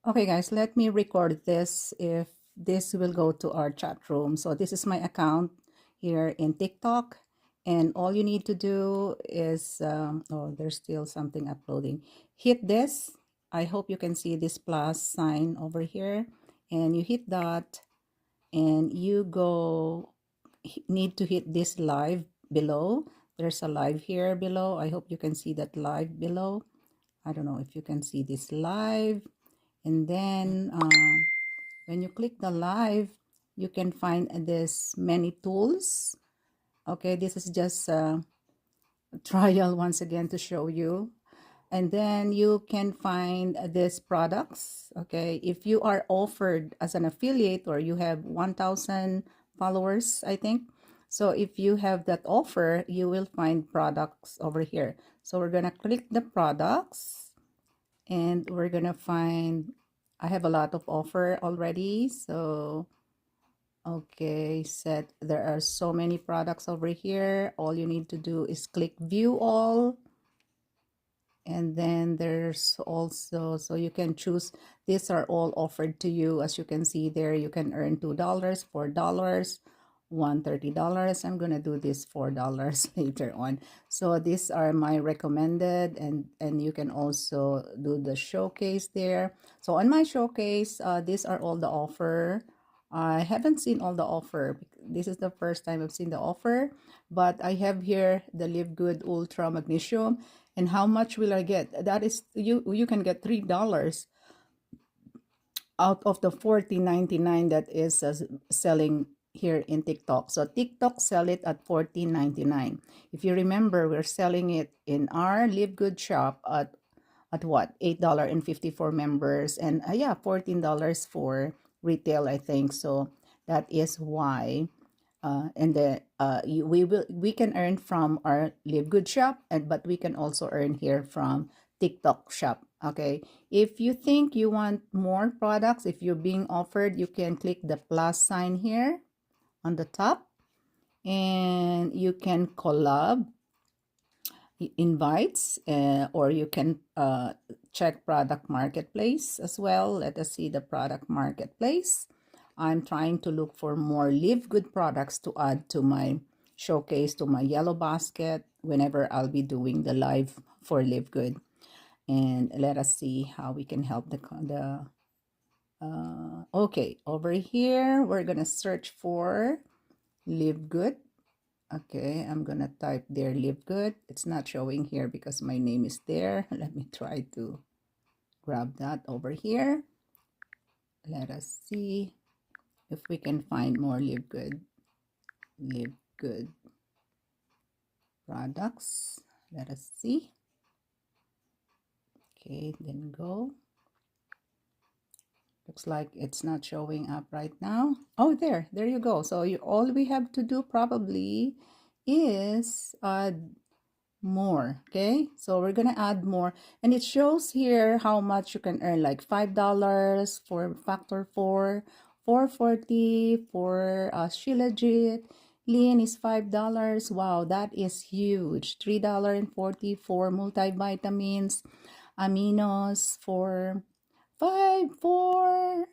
Okay, guys, let me record this if this will go to our chat room. So this is my account here in TikTok. And all you need to do is, oh, there's still something uploading. Hit this. I hope you can see this plus sign over here. And you hit that and you need to hit this live below. There's a live here below. I hope you can see that live below. I don't know if you can see this live. And then when you click the live, you can find this many tools. Okay, this is just a trial once again to show you. And then you can find these products. Okay, if you are offered as an affiliate or you have 1,000 followers, I think. So if you have that offer, you will find products over here. So we're gonna click the products and we're gonna find, I have a lot of offer already. So okay, there are so many products over here. All you need to do is click view all. And then there's also, so you can choose, these are all offered to you. As you can see there, you can earn $2, $4, $130. I'm gonna do this $4 later on. So these are my recommended, and you can also do the showcase there. So on my showcase, these are all the offer. I haven't seen all the offer. This is the first time I've seen the offer, but I have here the LiveGood Ultra Magnesium. And how much will I get? That is, you can get $3 out of the $14.99 that is selling here in TikTok. So TikTok sell it at $14.99. If you remember, we're selling it in our LiveGood shop at what? $8.50 members, and yeah, $14 for retail, I think. So that is why and the we can earn from our LiveGood shop, but we can also earn here from TikTok shop. Okay, if you think you want more products, if you're being offered, you can click the plus sign here on the top, and you can collab invites, or you can check product marketplace as well. Let us see the product marketplace. I'm trying to look for more LiveGood products to add to my showcase, to my yellow basket, whenever I'll be doing the live for LiveGood. And let us see how we can help okay, over here we're gonna search for LiveGood. Okay, I'm gonna type there LiveGood. It's not showing here because my name is there. Let me try to grab that over here. Let us see if we can find more LiveGood products. Let us see. Okay, then go. Looks like it's not showing up right now. Oh, there you go. So all we have to do probably is more. Okay, so we're gonna add more, and it shows here how much you can earn, like $5 for factor 4, 440 for Shilajit. Lean is $5. Wow, that is huge. $3.40 for multivitamins, aminos for 5, 4.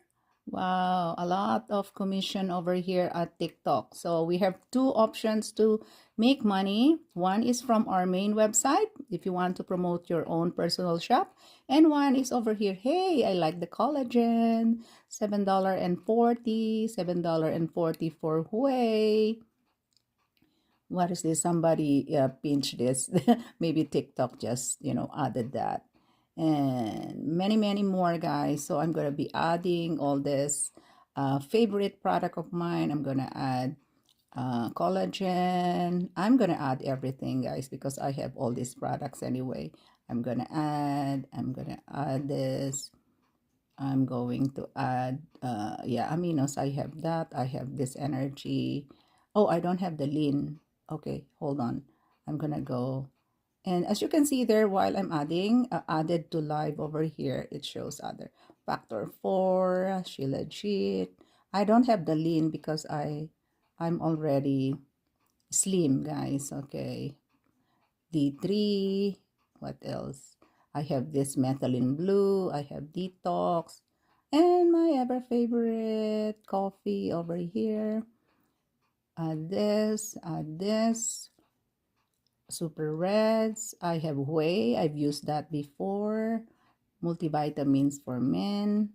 Wow, a lot of commission over here at TikTok. So we have two options to make money. One is from our main website if you want to promote your own personal shop, and one is over here. Hey, I like the collagen. $7.40, $7.40 for whey. What is this? Somebody pinch this. Maybe TikTok just, added that. And many more, guys. So I'm going to be adding all this favorite product of mine. I'm going to add collagen. I'm going to add everything, guys, because I have all these products anyway. I'm going to add this. I'm going to add, yeah, aminos. I have that. I have this energy. Oh, I don't have the lean. Okay, hold on. I'm going to go. And as you can see there, while I'm adding, added to live over here, it shows other factor 4, Shilajit. I don't have the lean because I'm already slim, guys. Okay. D3. What else? I have this methylene blue. I have detox. And my ever favorite coffee over here. This super reds. I have whey. I've used that before. Multivitamins for men.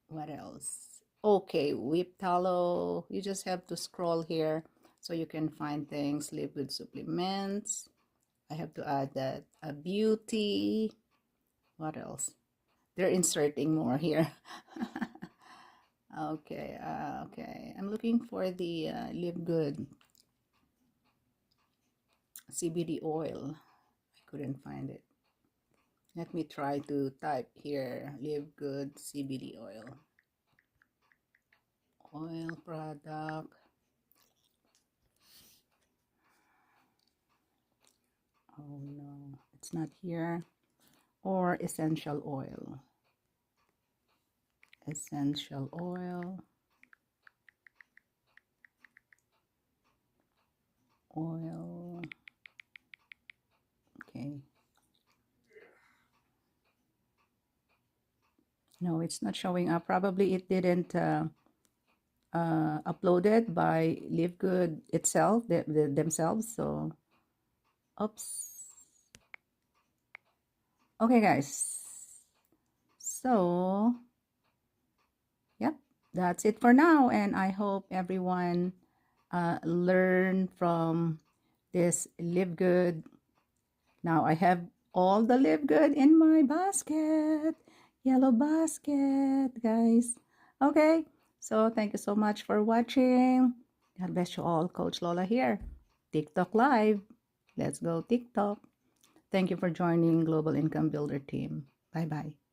What else? Okay, whipped tallow. You just have to scroll here so you can find things. LiveGood supplements. I have to add that a beauty. What else? They're inserting more here. Okay, okay. I'm looking for the LiveGood CBD oil. I couldn't find it. Let me try to type here LiveGood CBD oil. Oil product. Oh no, it's not here. Or essential oil. Essential oil. Oil. Okay. No, it's not showing up. Probably it didn't uploaded by LiveGood itself, themselves. So, oops. Okay, guys. So, yep, that's it for now. And I hope everyone learned from this LiveGood. Now I have all the LiveGood in my basket. Yellow basket, guys. Okay, so thank you so much for watching. God bless you all. Coach Lola here. TikTok Live. Let's go TikTok. Thank you for joining Global Income Builder team. Bye-bye.